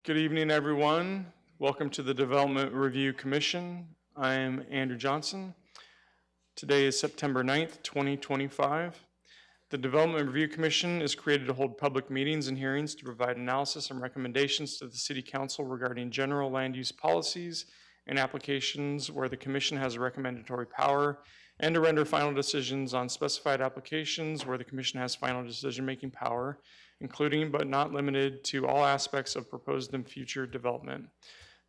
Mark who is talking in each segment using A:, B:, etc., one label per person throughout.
A: Good evening, everyone. Welcome to the Development Review Commission. I'm Andrew Johnson. Today is September 9th, 2025. The Development Review Commission is created to hold public meetings and hearings to provide analysis and recommendations to the City Council regarding general land use policies and applications where the Commission has a recommendatory power, and to render final decisions on specified applications where the Commission has final decision-making power, including but not limited to all aspects of proposed and future development.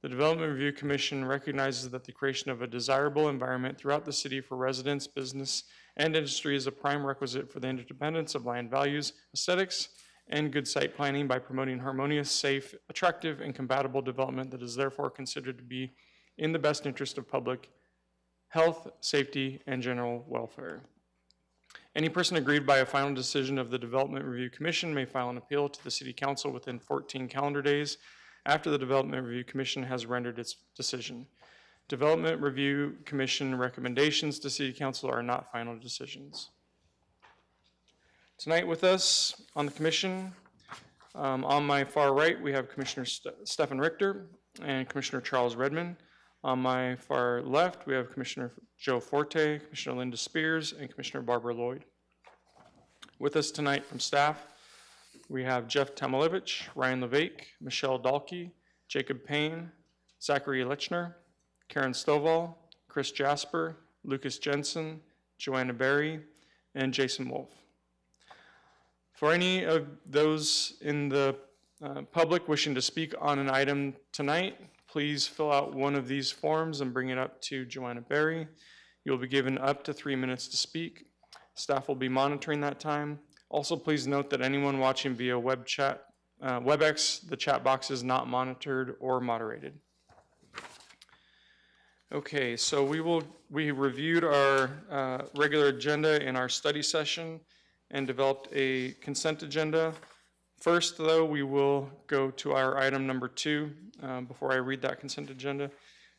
A: The Development Review Commission recognizes that the creation of a desirable environment throughout the city for residents, business, and industry is a prime requisite for the interdependence of land values, aesthetics, and good site planning by promoting harmonious, safe, attractive, and compatible development that is therefore considered to be in the best interest of public health, safety, and general welfare. Any person aggrieved by a final decision of the Development Review Commission may file an appeal to the City Council within 14 calendar days after the Development Review Commission has rendered its decision. Development Review Commission recommendations to City Council are not final decisions. Tonight with us on the Commission, on my far right, we have Commissioner Stephen Richter and Commissioner Charles Redmond. On my far left, we have Commissioner Joe Forte, Commissioner Linda Spears, and Commissioner Barbara Lloyd. With us tonight from staff, we have Jeff Tamalevich, Ryan Levake, Michelle Dahlke, Jacob Payne, Zachary Lechner, Karen Stovall, Chris Jasper, Lucas Jensen, Joanna Berry, and Jason Wolf. For any of those in the public wishing to speak on an item tonight, please fill out one of these forms and bring it up to Joanna Berry. You'll be given up to 3 minutes to speak. Staff will be monitoring that time. Also, please note that anyone watching via web chat, WebEx, the chat box is not monitored or moderated. Okay, so we reviewed our regular agenda in our study session and developed a consent agenda. First, though, we will go to our item number 2 before I read that consent agenda,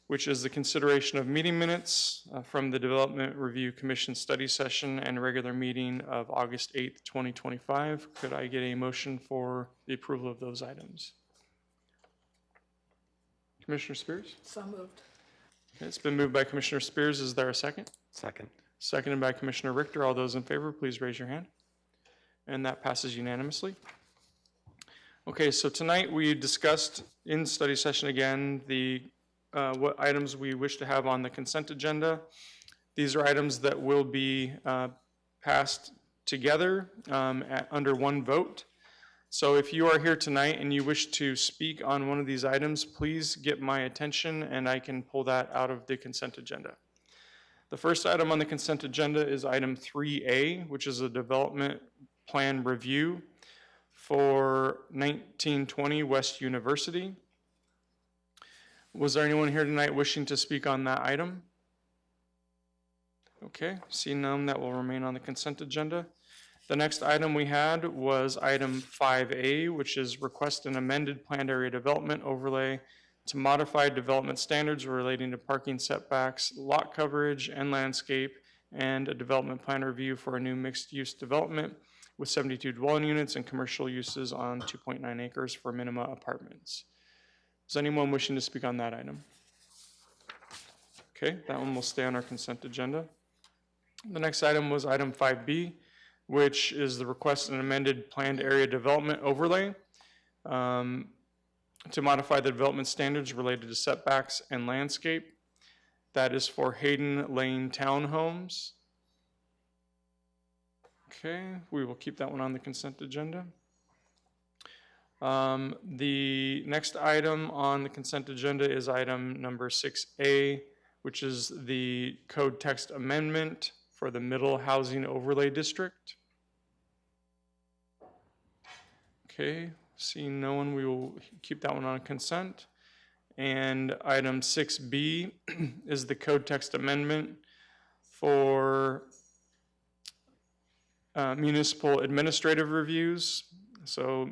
A: which is the consideration of meeting minutes from the Development Review Commission study session and regular meeting of August 8th, 2025. Could I get a motion for the approval of those items? Commissioner Spears?
B: So moved.
A: Okay, it's been moved by Commissioner Spears. Is there a second?
C: Second.
A: Seconded by Commissioner Richter. All those in favor, please raise your hand. And that passes unanimously. Okay, so tonight we discussed in study session again what items we wish to have on the consent agenda. These are items that will be passed together under one vote. So if you are here tonight and you wish to speak on one of these items, please get my attention and I can pull that out of the consent agenda. The first item on the consent agenda is item 3A, which is a development plan review for 1920 West University. Was there anyone here tonight wishing to speak on that item? Okay, seeing none, that will remain on the consent agenda. The next item we had was item 5A, which is request an amended planned area development overlay to modify development standards relating to parking setbacks, lot coverage, and landscape, and a development plan review for a new mixed-use development with 72 dwelling units and commercial uses on 2.9 acres for minima apartments. Is anyone wishing to speak on that item? Okay, that one will stay on our consent agenda. The next item was item 5B, which is the request an amended planned area development overlay to modify the development standards related to setbacks and landscape. That is for Hayden Lane Townhomes. Okay, we will keep that one on the consent agenda. The next item on the consent agenda is item number 6A, which is the code text amendment for the Middle Housing Overlay District. Okay, seeing no one, we will keep that one on consent. And item 6B is the code text amendment for municipal administrative reviews. So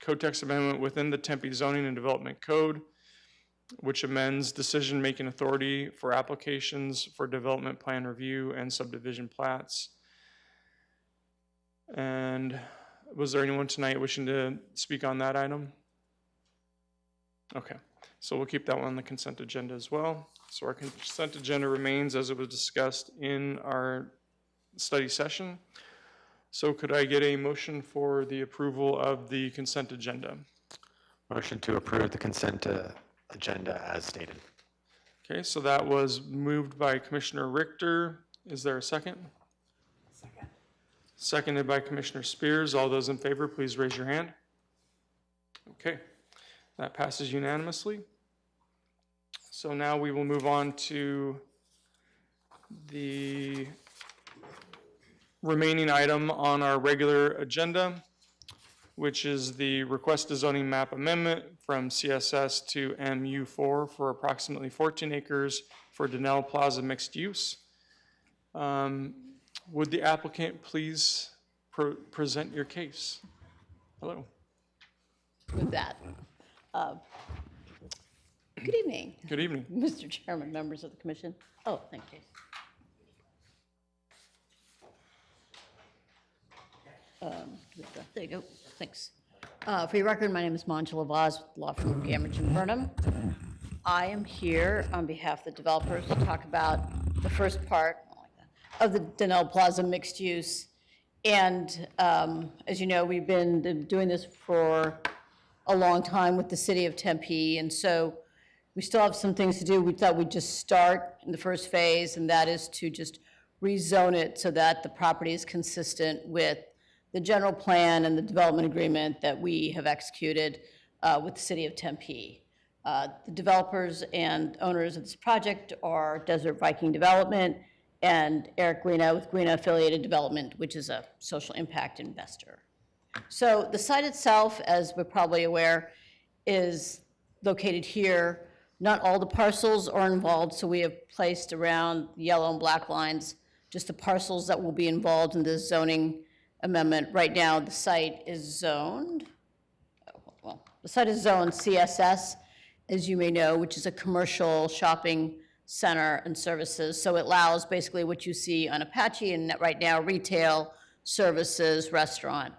A: code text amendment within the Tempe Zoning and Development Code, which amends decision-making authority for applications for development plan review and subdivision plats. And was there anyone tonight wishing to speak on that item? Okay, so we'll keep that one on the consent agenda as well. So our consent agenda remains as it was discussed in our study session. So could I get a motion for the approval of the consent agenda?
B: Motion to approve the consent agenda as stated.
A: Okay, so that was moved by Commissioner Richter. Is there a second?
C: Second.
A: Seconded by Commissioner Spears. All those in favor, please raise your hand. Okay, that passes unanimously. So now we will move on to the remaining item on our regular agenda, which is the request to zoning map amendment from CSS to MU4 for approximately 14 acres for Donnell Plaza mixed use. Would the applicant please present your case? Hello.
C: With that. Good evening,
A: Good evening.
C: Mr. Chairman, members of the commission. Oh, thank you. There you go, thanks. For your record, my name is Manjula Vaz, law firm of Gamrich and Burnham. I am here on behalf of the developers to talk about the first part of the Donnell Plaza mixed use. And as you know, we've been doing this for a long time with the city of Tempe, and so we still have some things to do. We thought we'd just start in the first phase, and that is to just rezone it so that the property is consistent with the general plan and the development agreement that we have executed with the city of Tempe. The developers and owners of this project are Desert Viking Development and Eric Greena with Greena Affiliated Development, which is a social impact investor. So the site itself, as we're probably aware, is located here. Not all the parcels are involved, so we have placed around yellow and black lines just the parcels that will be involved in this zoning amendment. Right now, the site is zoned, the site is zoned CSS, as you may know, which is a commercial shopping center and services. So it allows basically what you see on Apache and right now, retail, services, restaurant.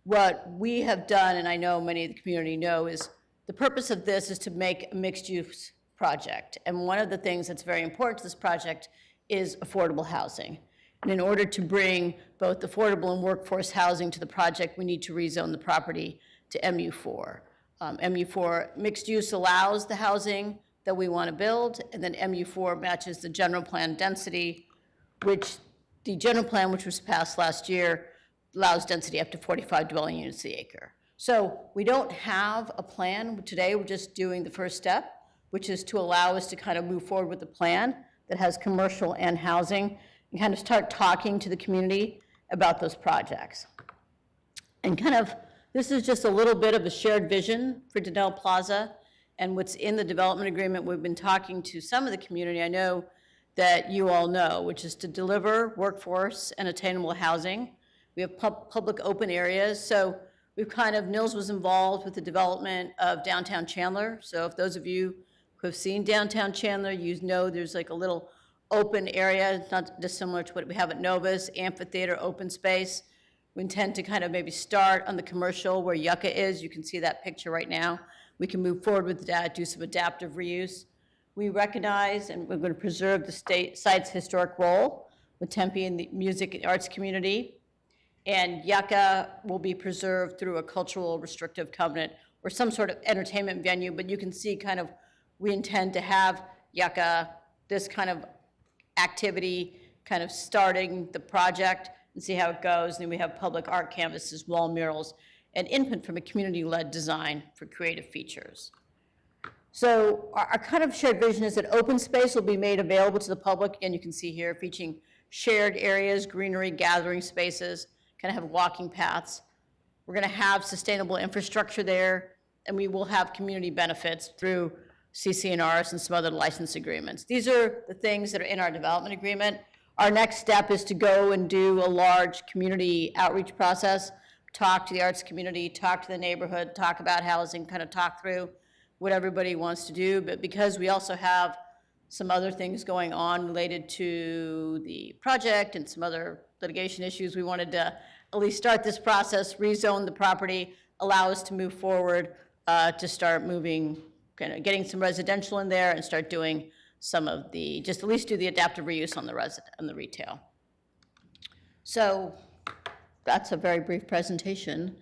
C: What we have done, and I know many of the community know, is the purpose of this is to make a mixed-use project. And one of the things that's very important to this project is affordable housing. And in order to bring both affordable and workforce housing to the project, we need to rezone the property to MU4. MU4 mixed use allows the housing that we want to build, and then MU4 matches the general plan density, which the general plan, which was passed last year, allows density up to 45 dwelling units the acre. So we don't have a plan. Today, we're just doing the first step, which is to allow us to kind of move forward with a plan that has commercial and housing and kind of start talking to the community about those projects. And kind of, this is just a little bit of a shared vision for Donnell Plaza and what's in the development agreement. We've been talking to some of the community, I know that you all know, which is to deliver workforce and attainable housing. We have public open areas. So we've kind of, Nils was involved with the development of downtown Chandler. So if those of you who have seen downtown Chandler, you know there's like a little open area. It's not dissimilar to what we have at Novus, amphitheater, open space. We intend to kind of maybe start on the commercial where Yucca is. You can see that picture right now. We can move forward with that, do some adaptive reuse. We recognize and we're going to preserve the site's historic role with Tempe and the music and arts community. And Yucca will be preserved through a cultural restrictive covenant or some sort of entertainment venue, but you can see kind of, we intend to have Yucca, this kind of activity, kind of starting the project and see how it goes. And then we have public art canvases, wall murals, and input from a community-led design for creative features. So our kind of shared vision is that open space will be made available to the public. And you can see here featuring shared areas, greenery, gathering spaces, kind of have walking paths. We're going to have sustainable infrastructure there, and we will have community benefits through CC&Rs and some other license agreements. These are the things that are in our development agreement. Our next step is to go and do a large community outreach process, talk to the arts community, talk to the neighborhood, talk about housing, kind of talk through what everybody wants to do. But because we also have some other things going on related to the project and some other litigation issues, we wanted to at least start this process, rezone the property, allow us to move forward to start moving kind of getting some residential in there and start doing some of the, just at least do the adaptive reuse on the retail. So that's a very brief presentation.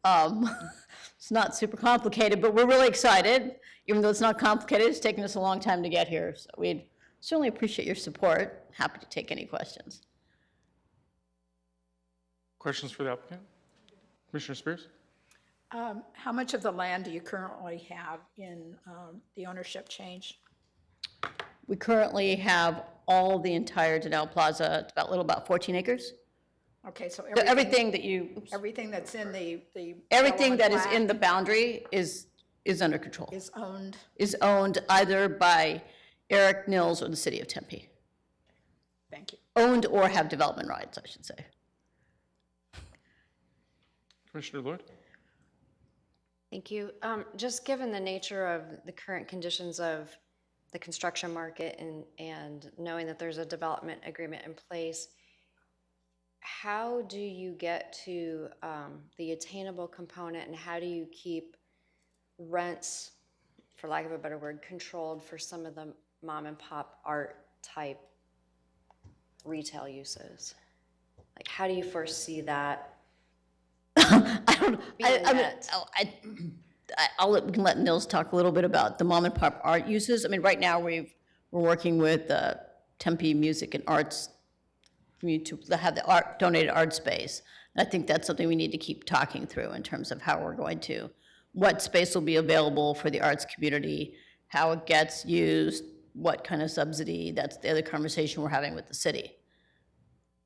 C: It's not super complicated, but we're really excited. Even though it's not complicated, it's taken us a long time to get here. So we'd certainly appreciate your support. Happy to take any questions.
A: Questions for the applicant? Commissioner Spears?
D: How much of the land do you currently have in the ownership change?
C: We currently have all the entire Denell Plaza, it's about 14 acres.
D: Okay, so
C: So everything that you, oops.
D: everything that's in the
C: Everything that is
D: plat
C: in the boundary is under control,
D: is owned.
C: is owned either by Eric Nils or the city of Tempe.
D: Thank you.
C: Owned or have development rights, I should say.
A: Commissioner Lloyd?
E: Thank you. Just given the nature of the current conditions of the construction market and knowing that there's a development agreement in place, how do you get to the attainable component, and how do you keep rents, for lack of a better word, controlled for some of the mom and pop art type retail uses? Like, how do you foresee that?
C: We can let Nils talk a little bit about the mom and pop art uses. I mean, right now we're working with Tempe Music and Arts to have the donated art space. And I think that's something we need to keep talking through in terms of how we're going to, what space will be available for the arts community, how it gets used, what kind of subsidy. That's the other conversation we're having with the city.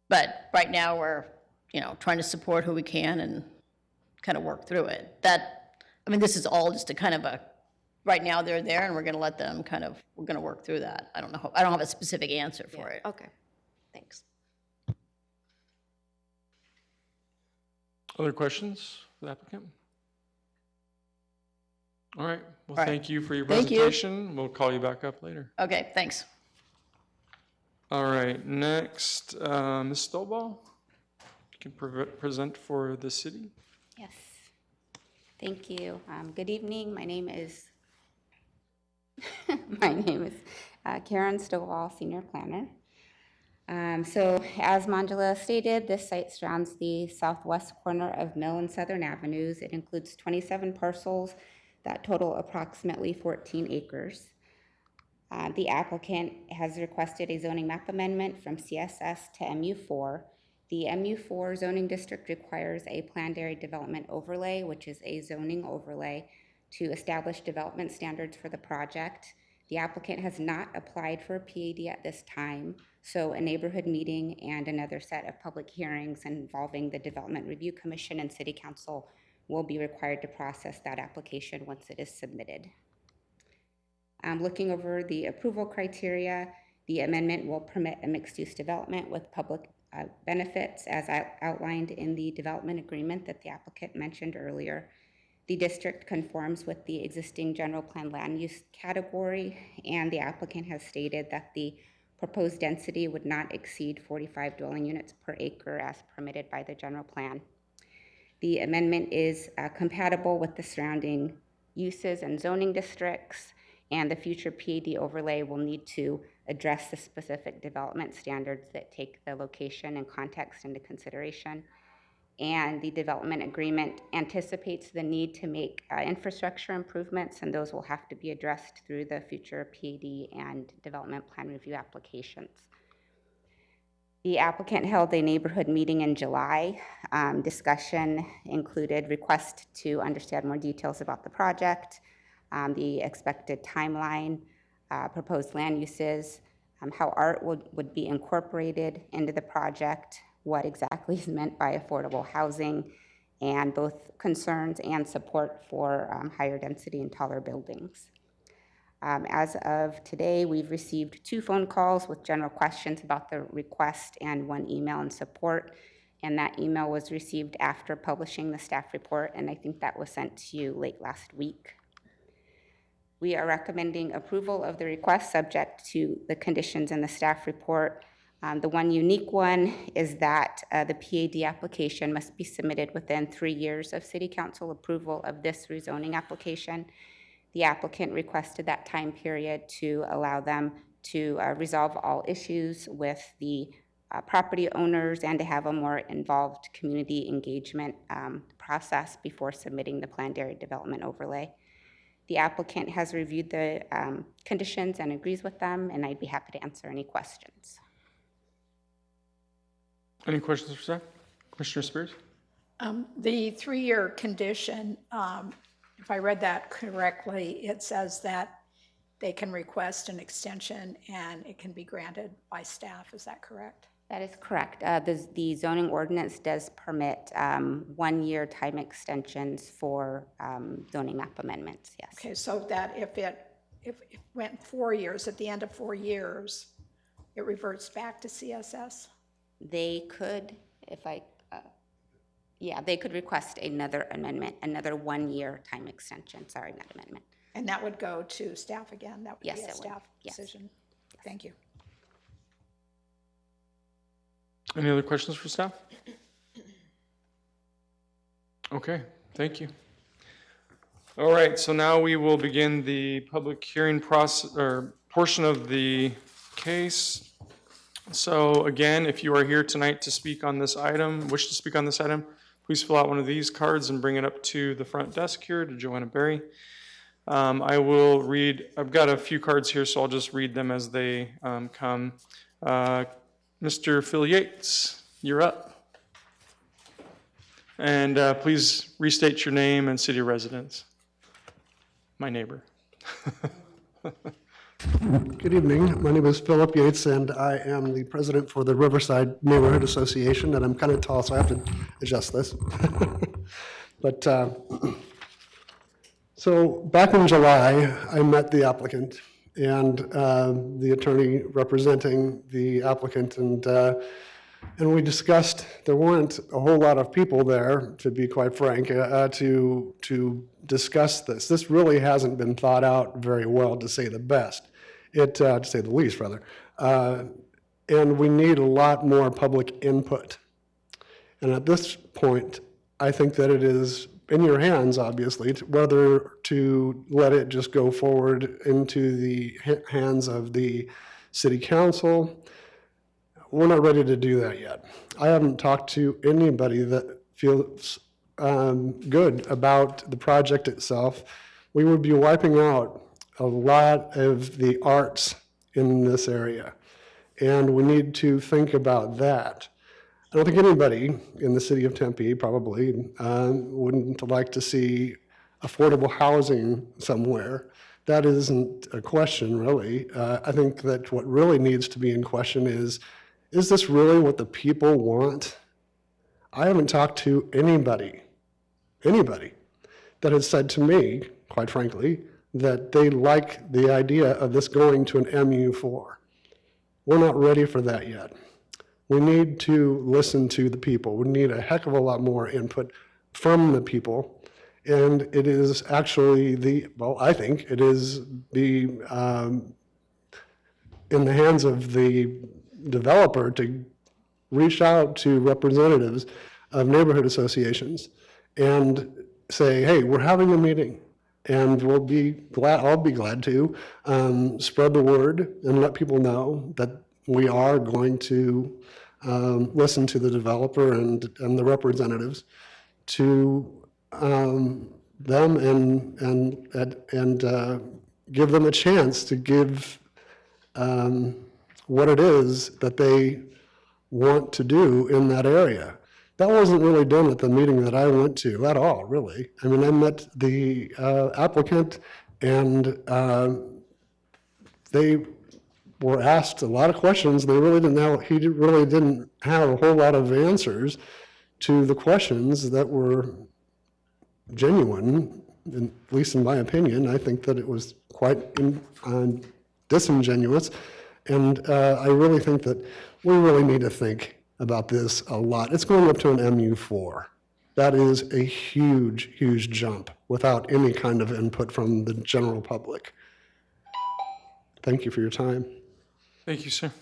C: But right now we're, trying to support who we can and kind of work through it. This is all just a kind of right now they're there and we're going to let them we're going to work through that. I don't have a specific answer for it.
E: Okay, thanks.
A: Other questions for the applicant? All right. Well,
C: All right.
A: thank you for your
C: Thank you.
A: presentation. We'll call you back up later.
C: Okay, thanks.
A: All right. Next, Ms. Stolball, you can present for the city.
F: Yes, thank you. Good evening. My name is Karen Stovall, Senior Planner. So as Manjula stated, this site surrounds the southwest corner of Mill and Southern Avenues. It includes 27 parcels that total approximately 14 acres. The applicant has requested a zoning map amendment from CSS to MU4. The MU4 zoning district requires a planned area development overlay, which is a zoning overlay to establish development standards for the project. The applicant has not applied for a PAD at this time, so a neighborhood meeting and another set of public hearings involving the Development Review Commission and City Council will be required to process that application once it is submitted. Looking over the approval criteria, the amendment will permit a mixed-use development with public benefits as outlined in the development agreement that the applicant mentioned earlier. The district conforms with the existing general plan land use category, and the applicant has stated that the proposed density would not exceed 45 dwelling units per acre as permitted by the general plan. The amendment is compatible with the surrounding uses and zoning districts, and the future PAD overlay will need to address the specific development standards that take the location and context into consideration. And the development agreement anticipates the need to make infrastructure improvements, and those will have to be addressed through the future PAD and development plan review applications. The applicant held a neighborhood meeting in July. Discussion included requests to understand more details about the project, the expected timeline, proposed land uses, how art would be incorporated into the project, what exactly is meant by affordable housing, and both concerns and support for higher density and taller buildings. As of today, we've received 2 phone calls with general questions about the request and 1 email in support, and that email was received after publishing the staff report, and I think that was sent to you late last week. We are recommending approval of the request subject to the conditions in the staff report. The one unique one is that the PAD application must be submitted within 3 years of City Council approval of this rezoning application. The applicant requested that time period to allow them to resolve all issues with the property owners and to have a more involved community engagement process before submitting the planned area development overlay. The applicant has reviewed the conditions and agrees with them, and I'd be happy to answer any questions.
A: Any questions for staff? Commissioner Spears?
D: The 3-year condition, if I read that correctly, it says that they can request an extension and it can be granted by staff. Is that correct?
F: That is correct. The zoning ordinance does permit 1-year time extensions for zoning map amendments, yes.
D: Okay, so that if it went 4 years, at the end of 4 years, it reverts back to CSS?
F: They could, they could request another amendment, another 1-year time extension, sorry, not amendment.
D: And that would go to staff again? That would
F: Yes,
D: be a
F: it would.
D: staff
F: Yes.
D: decision? Thank you.
A: Any other questions for staff? Okay, thank you. All right, so now we will begin the public hearing process, or portion of the case. So again, if you are here tonight to speak on this item, wish to speak on this item, please fill out one of these cards and bring it up to the front desk here to Joanna Berry. I will read, I've got a few cards here, so I'll just read them as they come. Mr. Phil Yates, you're up. And please restate your name and city of residence. My neighbor.
G: Good evening. My name is Philip Yates, and I am the president for the Riverside Neighborhood Association, and I'm kind of tall, so I have to adjust this. But so back in July, I met the applicant and the attorney representing the applicant, and we discussed, there weren't a whole lot of people there, to be quite frank, to discuss this. This really hasn't been thought out very well, to say the best, to say the least, rather. And we need a lot more public input. And at this point, I think that it is in your hands, obviously, whether to let it just go forward into the hands of the city council. We're not ready to do that yet. I haven't talked to anybody that feels good about the project itself. We would be wiping out a lot of the arts in this area, and we need to think about that. I don't think anybody in the city of Tempe probably wouldn't like to see affordable housing somewhere. That isn't a question, really. I think that what really needs to be in question is this really what the people want? I haven't talked to anybody that has said to me, quite frankly, that they like the idea of this going to an MU4. We're not ready for that yet. We need to listen to the people. We need a heck of a lot more input from the people. And it is actually I think it is in the hands of the developer to reach out to representatives of neighborhood associations and say, hey, we're having a meeting, and I'll be glad to spread the word and let people know that we are going to listen to the developer and the representatives, to them and give them a chance to give what it is that they want to do in that area. That wasn't really done at the meeting that I went to at all, really. I mean, I met the applicant, and they were asked a lot of questions. He really didn't have a whole lot of answers to the questions that were genuine, at least in my opinion. I think that it was quite disingenuous. And I really think that we really need to think about this a lot. It's going up to an MU4. That is a huge, huge jump without any kind of input from the general public. Thank you for your time.
A: Thank you, sir.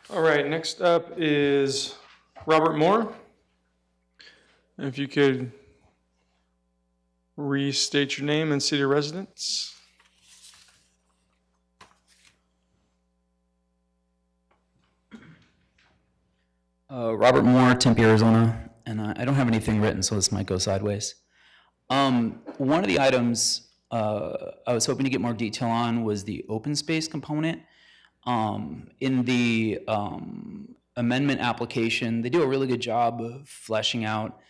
A: All right, next up is Robert Moore. If you could restate your name and city of residence.
H: Robert Moore, Tempe, Arizona, and I don't have anything written, so this might go sideways. One of the items I was hoping to get more detail on was the open space component. In the amendment application, they do a really good job of fleshing out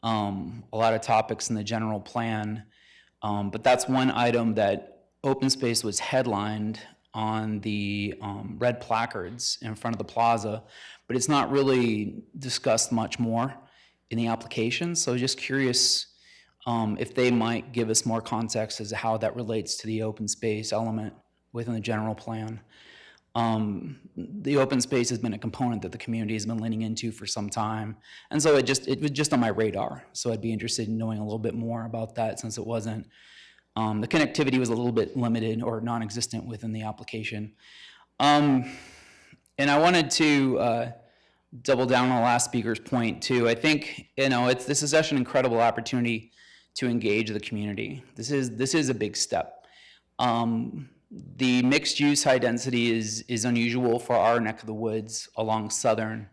H: a lot of topics in the general plan, but that's one item that open space was headlined on the red placards in front of the plaza, but it's not really discussed much more in the application. So just curious if they might give us more context as to how that relates to the open space element within the general plan. The open space has been a component that the community has been leaning into for some time. And so it was just on my radar. So I'd be interested in knowing a little bit more about that, since it wasn't, the connectivity was a little bit limited or non-existent within the application. And I wanted to double down on the last speaker's point too. I think, this is such an incredible opportunity to engage the community. This is a big step. The mixed use high density is unusual for our neck of the woods along Southern.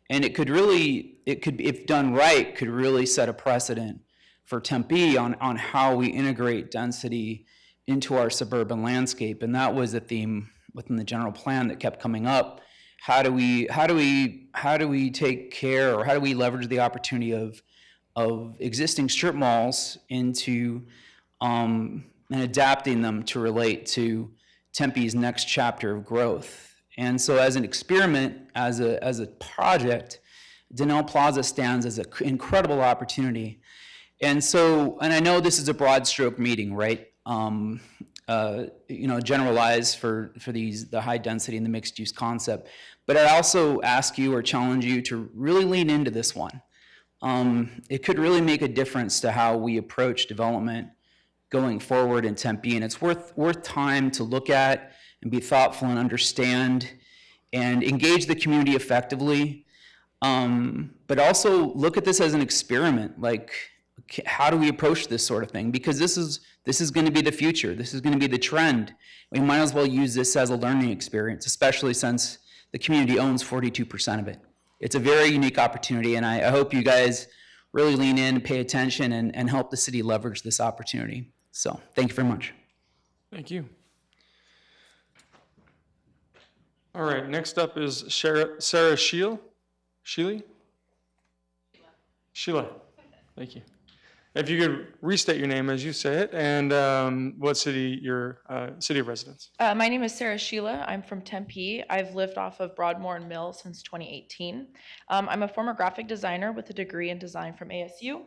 H: And it could, if done right, could really set a precedent for Tempe on how we integrate density into our suburban landscape. And that was a theme within the general plan that kept coming up. How do we take care, or how do we leverage the opportunity of existing strip malls into and adapting them to relate to Tempe's next chapter of growth? And so as an experiment, as a project, Donnell Plaza stands as an incredible opportunity. And I know this is a broad stroke meeting, right? Generalized for the high density and the mixed use concept. But I'd also ask you or challenge you to really lean into this one. It could really make a difference to how we approach development going forward in Tempe, and it's worth time to look at and be thoughtful and understand and engage the community effectively. But also look at this as an experiment. Like, how do we approach this sort of thing? Because this is going to be the future. This is going to be the trend. We might as well use this as a learning experience, especially since the community owns 42% of it. It's a very unique opportunity, and I hope you guys really lean in and pay attention and help the city leverage this opportunity. So thank you very much.
A: Thank you. All right, next up is Sarah Sheila. Sheila, thank you. If you could restate your name as you say it, and what city your city of residence.
I: My name is Sarah Sheila. I'm from Tempe. I've lived off of Broadmoor and Mill since 2018. I'm a former graphic designer with a degree in design from ASU.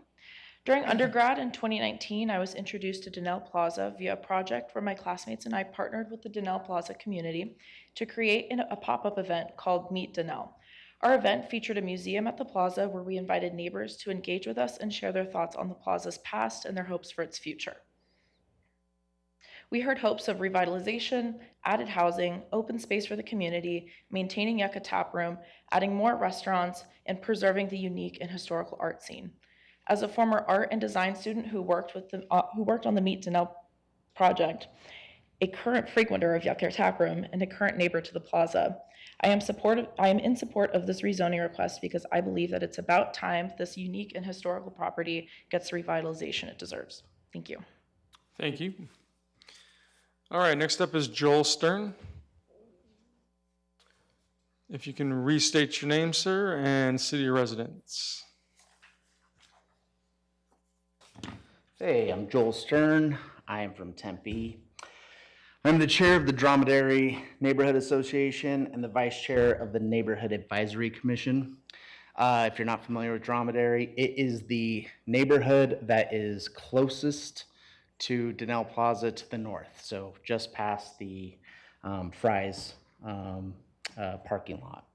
I: During undergrad in 2019, I was introduced to Donnell Plaza via a project where my classmates and I partnered with the Donnell Plaza community to create a pop-up event called Meet Donnell. Our event featured a museum at the plaza where we invited neighbors to engage with us and share their thoughts on the plaza's past and their hopes for its future. We heard hopes of revitalization, added housing, open space for the community, maintaining Yucca Tap Room, adding more restaurants, and preserving the unique and historical art scene. As a former art and design student who worked on the Meet Donnell project, a current frequenter of Yucca Tap Room, and a current neighbor to the plaza, I am in support of this rezoning request because I believe that it's about time this unique and historical property gets the revitalization it deserves. Thank you.
A: Thank you. All right, next up is Joel Stern. If you can restate your name, sir, and city of residence.
J: Hey, I'm Joel Stern. I am from Tempe. I'm the chair of the Dromedary Neighborhood Association and the vice chair of the Neighborhood Advisory Commission. If you're not familiar with Dromedary, it is the neighborhood that is closest to Donnell Plaza to the north, so just past the Fry's parking lot.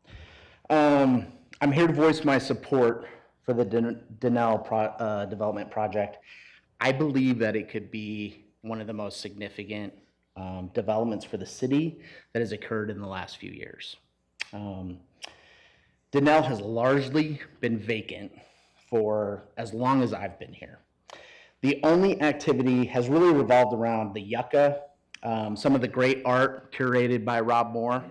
J: I'm here to voice my support for the Donnell development project. I believe that it could be one of the most significant developments for the city that has occurred in the last few years. Donnell has largely been vacant for as long as I've been here. The only activity has really revolved around the yucca, some of the great art curated by Rob Moore,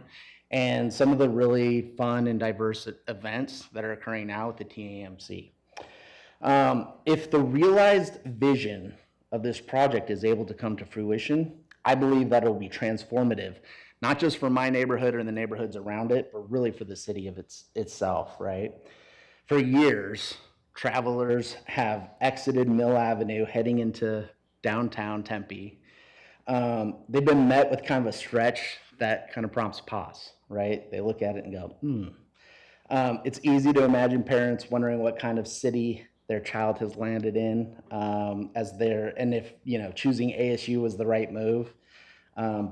J: and some of the really fun and diverse events that are occurring now at the TAMC. If the realized vision of this project is able to come to fruition, I believe that it will be transformative, not just for my neighborhood or the neighborhoods around it, but really for the city of itself, right? For years, travelers have exited Mill Avenue heading into downtown Tempe. They've been met with kind of a stretch that kind of prompts pause, right? They look at it and go, it's easy to imagine parents wondering what kind of city their child has landed in, and if, choosing ASU was the right move,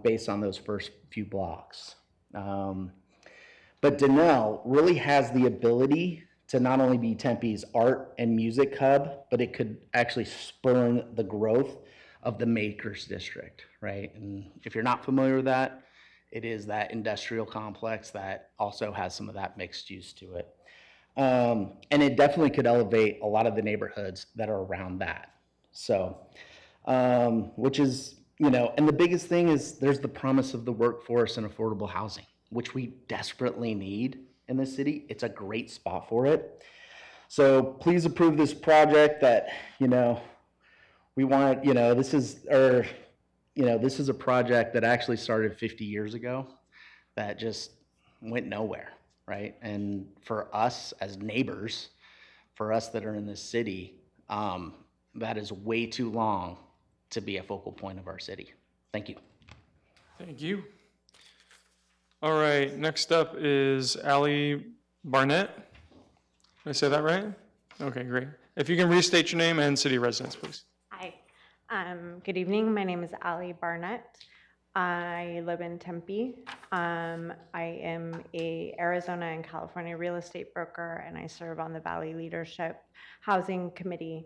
J: based on those first few blocks. But Donnell really has the ability to not only be Tempe's art and music hub, but it could actually spur the growth of the Makers District, right? And if you're not familiar with that, it is that industrial complex that also has some of that mixed use to it. And it definitely could elevate a lot of the neighborhoods that are around that. So, which is, and the biggest thing is there's the promise of the workforce and affordable housing, which we desperately need in this city. It's a great spot for it. So please approve this project that, we want, this is a project that actually started 50 years ago that just went nowhere, right? And for us as neighbors, for us that are in this city, that is way too long to be a focal point of our city. Thank you.
A: Thank you. All right, next up is Allie Barnett. Did I say that right? Okay, great. If you can restate your name and city residence, please.
K: Hi. Good evening. My name is Allie Barnett. I live in Tempe. I am a Arizona and California real estate broker, and I serve on the Valley Leadership Housing Committee.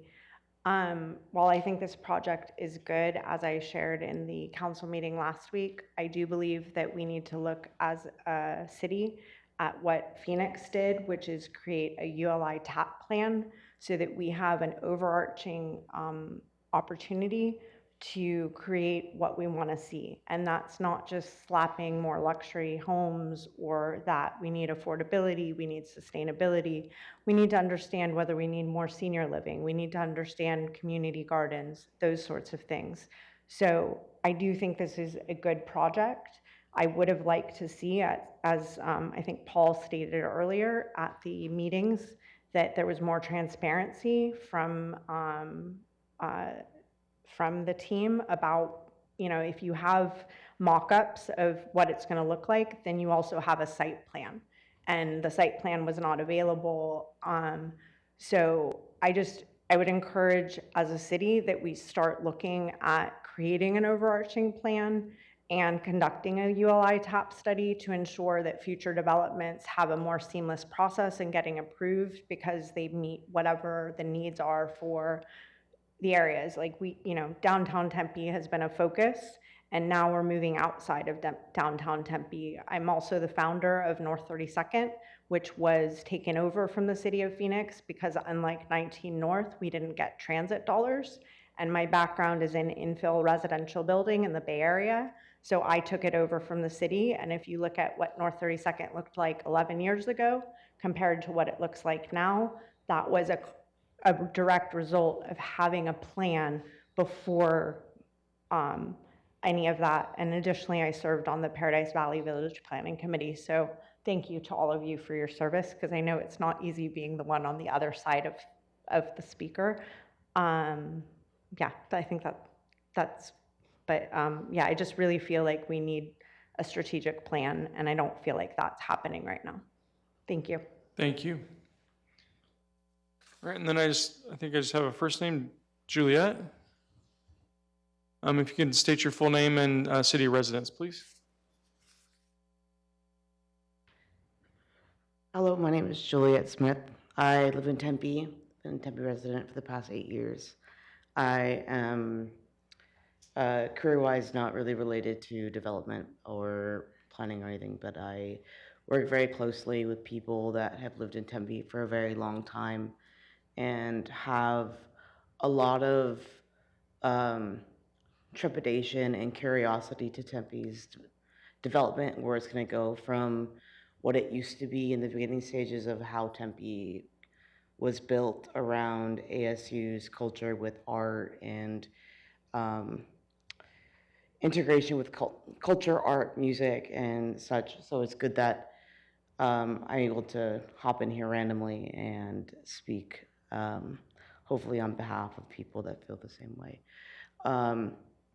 K: While I think this project is good, as I shared in the council meeting last week, I do believe that we need to look as a city at what Phoenix did, which is create a ULI TAP plan so that we have an overarching opportunity to create what we want to see. And that's not just slapping more luxury homes, or that we need affordability, we need sustainability. We need to understand whether we need more senior living. We need to understand community gardens, those sorts of things. So I do think this is a good project. I would have liked to see, as I think Paul stated earlier at the meetings, that there was more transparency from the team about, if you have mock-ups of what it's going to look like, then you also have a site plan. And the site plan was not available. So I would encourage as a city that we start looking at creating an overarching plan and conducting a ULI TAP study to ensure that future developments have a more seamless process in getting approved, because they meet whatever the needs are for the areas. Like downtown Tempe has been a focus, and now we're moving outside of downtown Tempe. I'm also the founder of North 32nd, which was taken over from the city of Phoenix because, unlike 19 North, we didn't get transit dollars. And my background is in infill residential building in the Bay Area. So I took it over from the city. And if you look at what North 32nd looked like 11 years ago compared to what it looks like now, that was a direct result of having a plan before any of that. And additionally, I served on the Paradise Valley Village Planning Committee. So thank you to all of you for your service, because I know it's not easy being the one on the other side of the speaker. Yeah, I think that's, but yeah, I just really feel like we need a strategic plan, and I don't feel like that's happening right now. Thank you.
A: Thank you. All right, and then I think I just have a first name, Juliet. If you can state your full name and city residence, please.
L: Hello, my name is Juliet Smith. I live in Tempe, been a Tempe resident for the past 8 years. I am career-wise not really related to development or planning or anything, but I work very closely with people that have lived in Tempe for a very long time and have a lot of trepidation and curiosity to Tempe's development, where it's going to go from what it used to be in the beginning stages of how Tempe was built around ASU's culture with art and integration with culture, art, music, and such. So it's good that I'm able to hop in here randomly and speak, hopefully on behalf of people that feel the same way.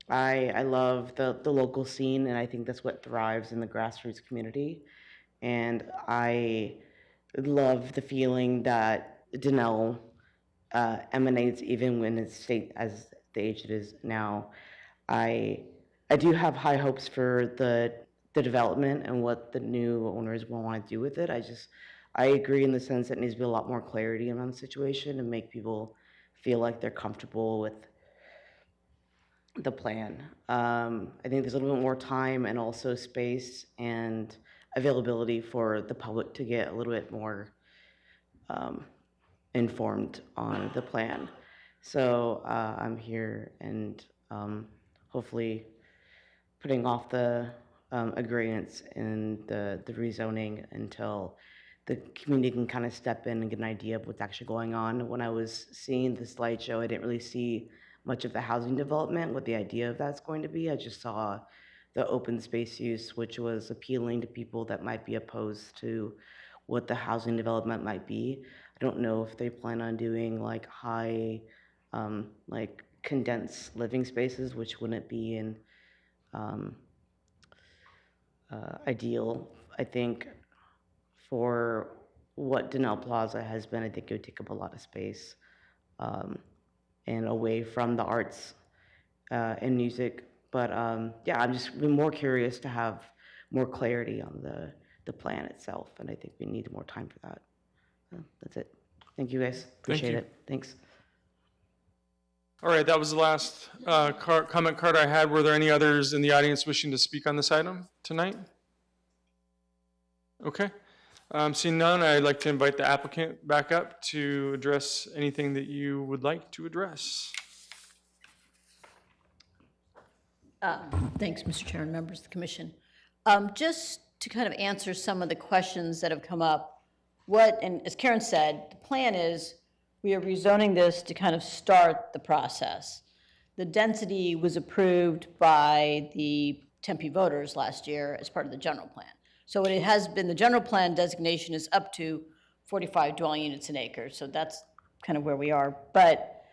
L: I love the local scene, and I think that's what thrives in the grassroots community. And I love the feeling that Denell emanates even when it's state as the age it is now. I do have high hopes for the development and what the new owners will want to do with it. I agree in the sense that there needs to be a lot more clarity around the situation and make people feel like they're comfortable with the plan. I think there's a little bit more time and also space and availability for the public to get a little bit more informed on the plan. So I'm here and hopefully putting off the agreements and the rezoning until the community can kind of step in and get an idea of what's actually going on. When I was seeing the slideshow, I didn't really see much of the housing development, what the idea of that's going to be. I just saw the open space use, which was appealing to people that might be opposed to what the housing development might be. I don't know if they plan on doing like high, like condensed living spaces, which wouldn't be in ideal. I think for what Denell Plaza has been, I think it would take up a lot of space and away from the arts and music. But yeah, I'm just been more curious to have more clarity on the plan itself, and I think we need more time for that. That's it. Thank you, guys. Appreciate
A: you.
L: it. Thanks.
A: All right, that was the last comment card I had. Were there any others in the audience wishing to speak on this item tonight? Okay. Seeing none, I'd like to invite the applicant back up to address anything that you would like to address.
C: Thanks, Mr. Chair and members of the commission. Just to kind of answer some of the questions that have come up, and as Karen said, the plan is we are rezoning this to kind of start the process. The density was approved by the Tempe voters last year as part of the general plan. So it has been, the general plan designation is up to 45 dwelling units an acre. So that's kind of where we are. But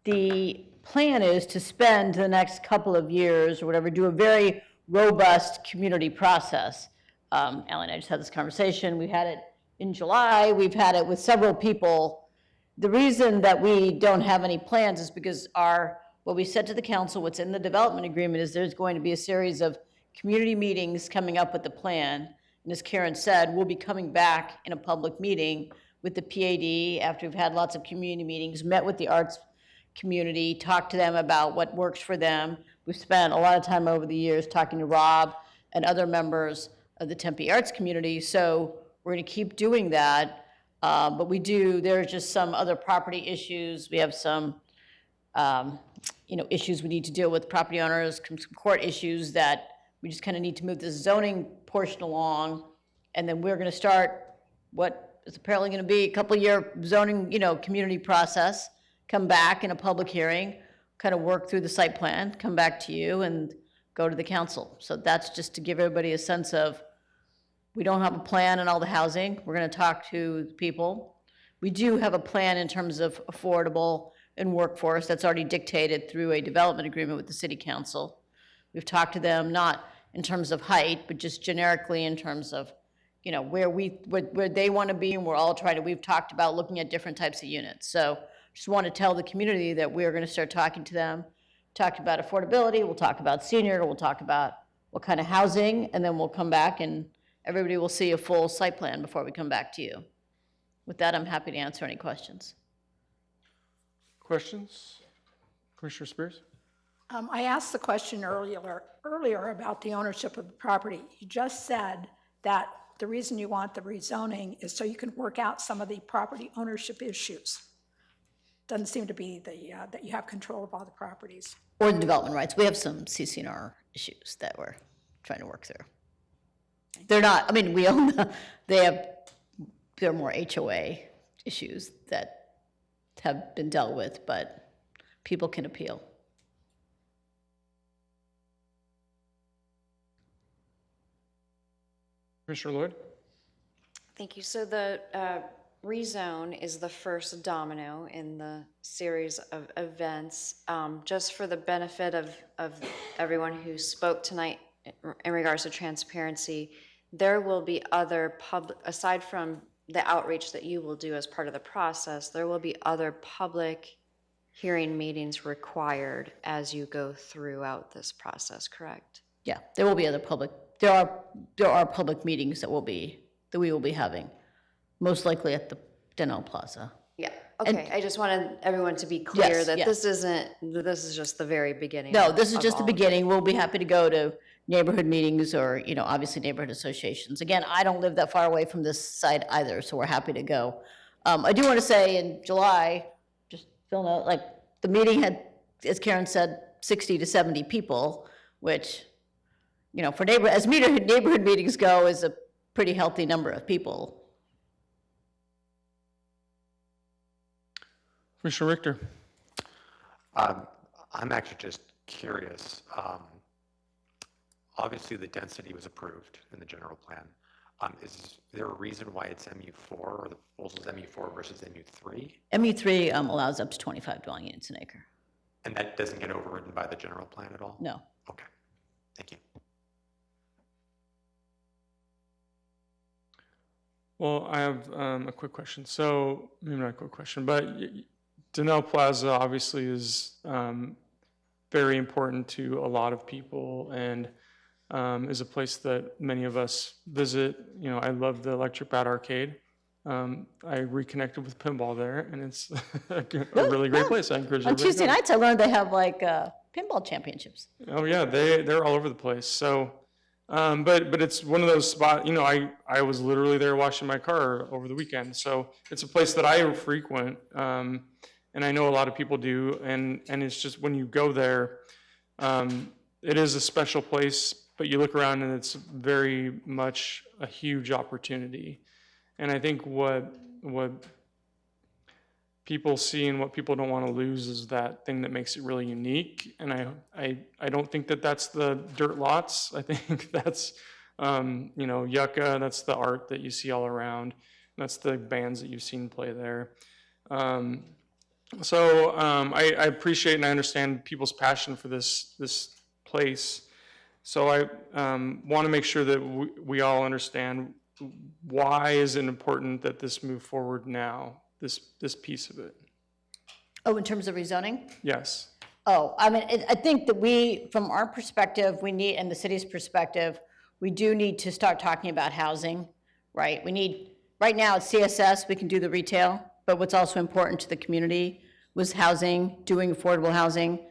C: the plan is to spend the next couple of years or whatever, do a very robust community process. Ally and I just had this conversation. We had it in July. We've had it with several people. The reason that we don't have any plans is because what we said to the council, what's in the development agreement is there's going to be a series of community meetings coming up with the plan. And as Karen said, we'll be coming back in a public meeting with the PAD after we've had lots of community meetings, met with the arts community, talked to them about what works for them. We've spent a lot of time over the years talking to Rob and other members of the Tempe arts community. So we're going to keep doing that. But there's just some other property issues. We have some issues we need to deal with property owners, some court issues that we just kind of need to move the zoning portion along. And then we're going to start what is apparently going to be a couple-year zoning, community process, come back in a public hearing, kind of work through the site plan, come back to you and go to the council. So that's just to give everybody a sense of, we don't have a plan on all the housing. We're going to talk to people. We do have a plan in terms of affordable and workforce that's already dictated through a development agreement with the city council. We've talked to them, not in terms of height, but just generically in terms of, where they want to be, and we've talked about looking at different types of units. So just want to tell the community that we're going to start talking to them, talk about affordability, we'll talk about senior, we'll talk about what kind of housing, and then we'll come back and everybody will see a full site plan before we come back to you. With that, I'm happy to answer any questions.
A: Questions? Commissioner Spears?
D: I asked the question earlier about the ownership of the property. You just said that the reason you want the rezoning is so you can work out some of the property ownership issues. doesn't seem to be that you have control of all the properties.
C: Or the development rights. We have some CCNR issues that we're trying to work through. They're not, I mean, we own they're more HOA issues that have been dealt with, but people can appeal.
A: Commissioner Lloyd?
E: Thank you. So the rezone is the first domino in the series of events. Just for the benefit of everyone who spoke tonight in regards to transparency, there will be other aside from the outreach that you will do as part of the process, there will be other public hearing meetings required as you go throughout this process, correct?
C: Yeah, there will be other public, there are public meetings that we will be having, most likely at the Denell Plaza.
E: Yeah, okay. I just wanted everyone to be clear
C: Yes,
E: that
C: yes.
E: this is just the very beginning.
C: No, this is
E: of
C: just the
E: all of it.
C: beginning. We'll be happy to go to neighborhood meetings or, obviously neighborhood associations. Again, I don't live that far away from this site either, so we're happy to go. I do want to say in July, just fill note, like, the meeting had, as Karen said, 60 to 70 people, which, for neighborhood meetings go, is a pretty healthy number of people.
A: Commissioner Richter?
B: I'm actually just curious. Obviously, the density was approved in the general plan. Is there a reason why it's MU4 or the proposal is MU4 versus MU3?
C: MU3 allows up to 25 dwelling units an acre.
B: And that doesn't get overridden by the general plan at all?
C: No.
B: Okay, thank you.
A: Well, I have a quick question. So, maybe not a quick question, but Denell Plaza obviously is very important to a lot of people and is a place that many of us visit. I love the Electric Bat Arcade. I reconnected with pinball there, and it's a really great place. I encourage
C: On
A: everybody to
C: Tuesday
A: go.
C: nights, I learned they have like pinball championships.
A: Oh yeah, they're all over the place. So, but it's one of those spots. I was literally there washing my car over the weekend. So it's a place that I frequent, and I know a lot of people do. And it's just when you go there, it is a special place. But you look around and it's very much a huge opportunity. And I think what people see and what people don't want to lose is that thing that makes it really unique. And I don't think that that's the dirt lots. I think that's, yucca, that's the art that you see all around. That's the bands that you've seen play there. So I appreciate and I understand people's passion for this place. So I want to make sure that we all understand why is it important that this move forward now, this piece of it.
C: Oh, in terms of rezoning?
A: Yes.
C: Oh, I mean, I think that from our perspective, and the city's perspective, we do need to start talking about housing, right? Right now at CSS, we can do the retail, but what's also important to the community was housing, doing affordable housing.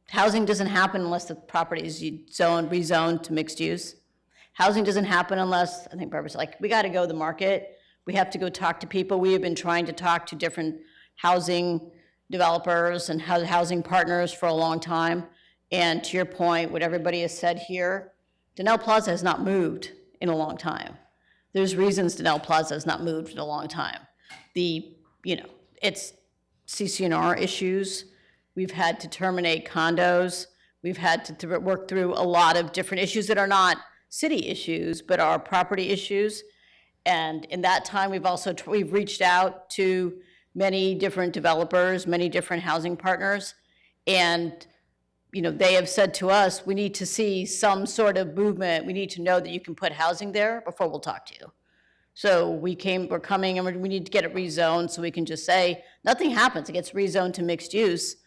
C: Housing doesn't happen unless the property is rezoned to mixed use. Housing doesn't happen unless, I think Barbara's like, we got to go to the market. We have to go talk to people. We have been trying to talk to different housing developers and housing partners for a long time. And to your point, what everybody has said here, Denell Plaza has not moved in a long time. There's reasons Denell Plaza has not moved in a long time. It's CCNR issues. We've had to terminate condos. We've had to work through a lot of different issues that are not city issues, but are property issues. And in that time, we've reached out to many different developers, many different housing partners. And, they have said to us, we need to see some sort of movement. We need to know that you can put housing there before we'll talk to you. So we're coming and we need to get it rezoned so we can just say, nothing happens. It gets rezoned to mixed use.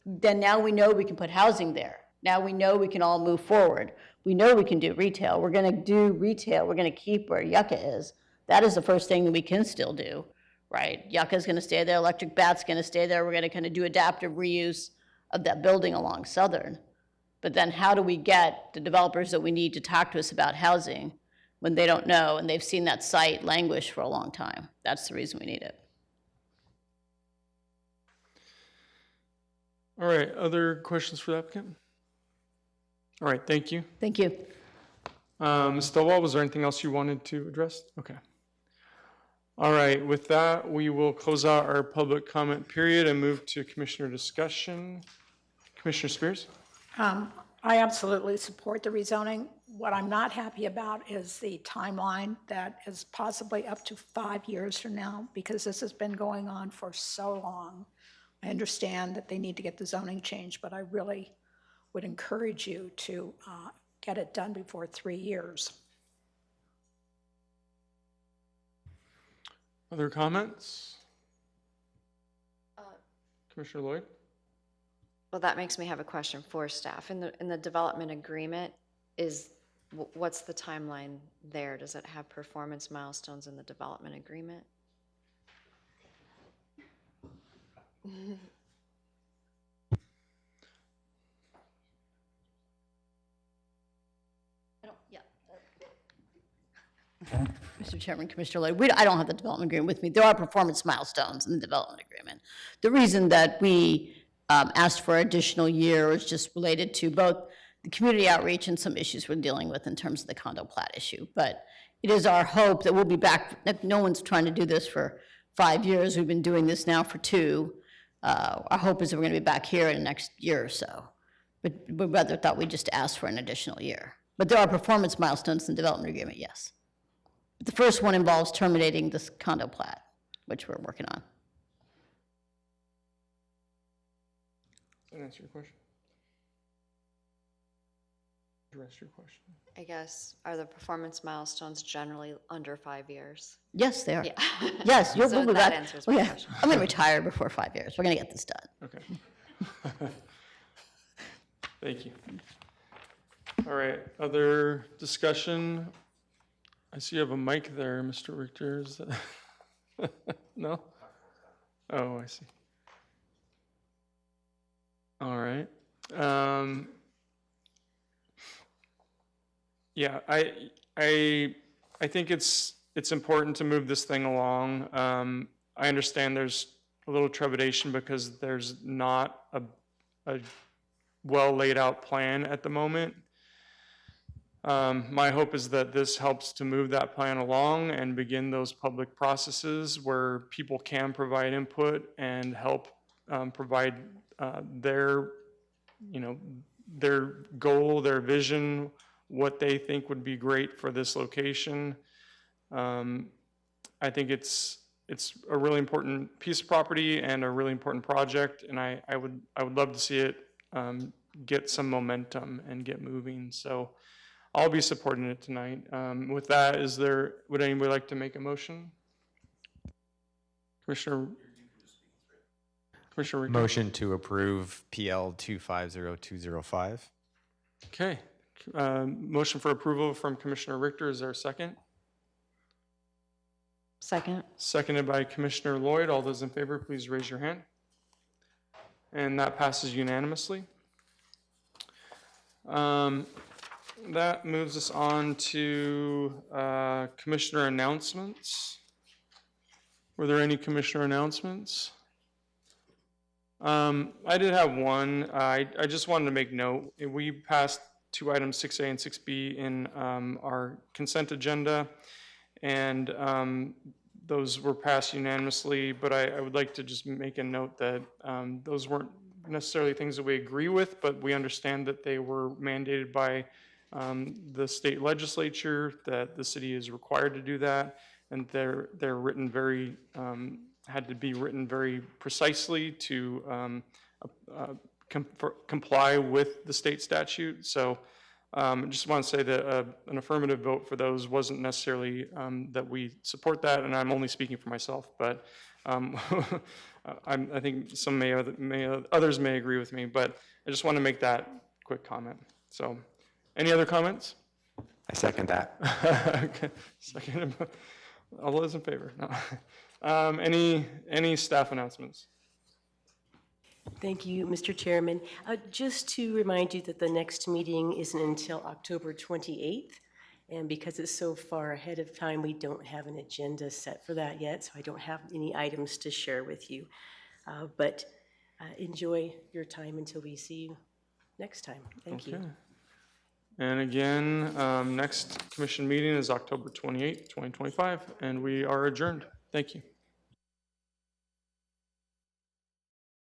C: Then now we know we can put housing there. Now we know we can all move forward. We know we can do retail. We're going to do retail. We're going to keep where Yucca is. That is the first thing that we can still do, right? Yucca's going to stay there. Electric Bat's going to stay there. We're going to kind of do adaptive reuse of that building along Southern. But then how do we get the developers that we need to talk to us about housing when they don't know and they've seen that site languish for a long time? That's the reason we need it.
A: All right, other questions for the applicant? All right, thank you.
C: Thank you.
A: Ms. Stovall, was there anything else you wanted to address? Okay. All right, with that, we will close out our public comment period and move to commissioner discussion. Commissioner Spears?
D: I absolutely support the rezoning. What I'm not happy about is the timeline that is possibly up to 5 years from now, because this has been going on for so long. I understand that they need to get the zoning changed, but I really would encourage you to get it done before 3 years.
A: Other comments? Commissioner Lloyd?
E: Well, that makes me have a question for staff. In the development agreement, what's the timeline there? Does it have performance milestones in the development agreement?
C: Mr. Chairman, Commissioner Lloyd, I don't have the development agreement with me. There are performance milestones in the development agreement. The reason that we asked for an additional year is just related to both the community outreach and some issues we're dealing with in terms of the condo plat issue. But it is our hope that we'll be back. No one's trying to do this for 5 years. We've been doing this now for 2. Our hope is that we're going to be back here in the next year or so. But we rather thought we'd just ask for an additional year. But there are performance milestones in the development agreement, yes. But the first one involves terminating this condo plat, which we're working on.
A: Does that answer your question? Address your question.
E: I guess, are the performance milestones generally under 5 years?
C: Yes, they are.
E: Yeah.
C: Yes,
E: So
C: we'll be
E: that
C: back.
E: answers
C: Oh,
E: my
C: yeah.
E: question.
C: I'm going to retire before 5 years. We're going to get this done.
A: Okay. Thank you. All right, other discussion? I see you have a mic there, Mr. Richter. Is that no? Oh, I see. All right. Yeah, I think it's important to move this thing along. I understand there's a little trepidation because there's not a well laid out plan at the moment. My hope is that this helps to move that plan along and begin those public processes where people can provide input and help provide their goal, their vision, what they think would be great for this location. I think it's a really important piece of property and a really important project, and I would love to see it get some momentum and get moving. So I'll be supporting it tonight. With that, would anybody like to make a motion? Commissioner Richter?
B: Motion to approve PL 250205.
A: Okay. Motion for approval from Commissioner Richter. Is there a second?
C: Second.
A: Seconded by Commissioner Lloyd. All those in favor, please raise your hand. And that passes unanimously. That moves us on to commissioner announcements. Were there any commissioner announcements? I did have one. I just wanted to make note. We passed 2 items, 6A and 6B, in our consent agenda, and those were passed unanimously, but I would like to just make a note that those weren't necessarily things that we agree with, but we understand that they were mandated by the state legislature, that the city is required to do that, and they're written very, had to be written very precisely to comply with the state statute. So I just want to say that an affirmative vote for those wasn't necessarily that we support that, and I'm only speaking for myself, but I think others may agree with me, but I just want to make that quick comment. So, any other comments?
B: I second that.
A: Okay, second. All those in favor? No. Any staff announcements?
M: Thank you, Mr. Chairman. Just to remind you that the next meeting isn't until October 28th, and because it's so far ahead of time, we don't have an agenda set for that yet, so I don't have any items to share with you. But enjoy your time until we see you next time. Thank you.
A: Okay. And again, next commission meeting is October 28th, 2025, and we are adjourned. Thank you.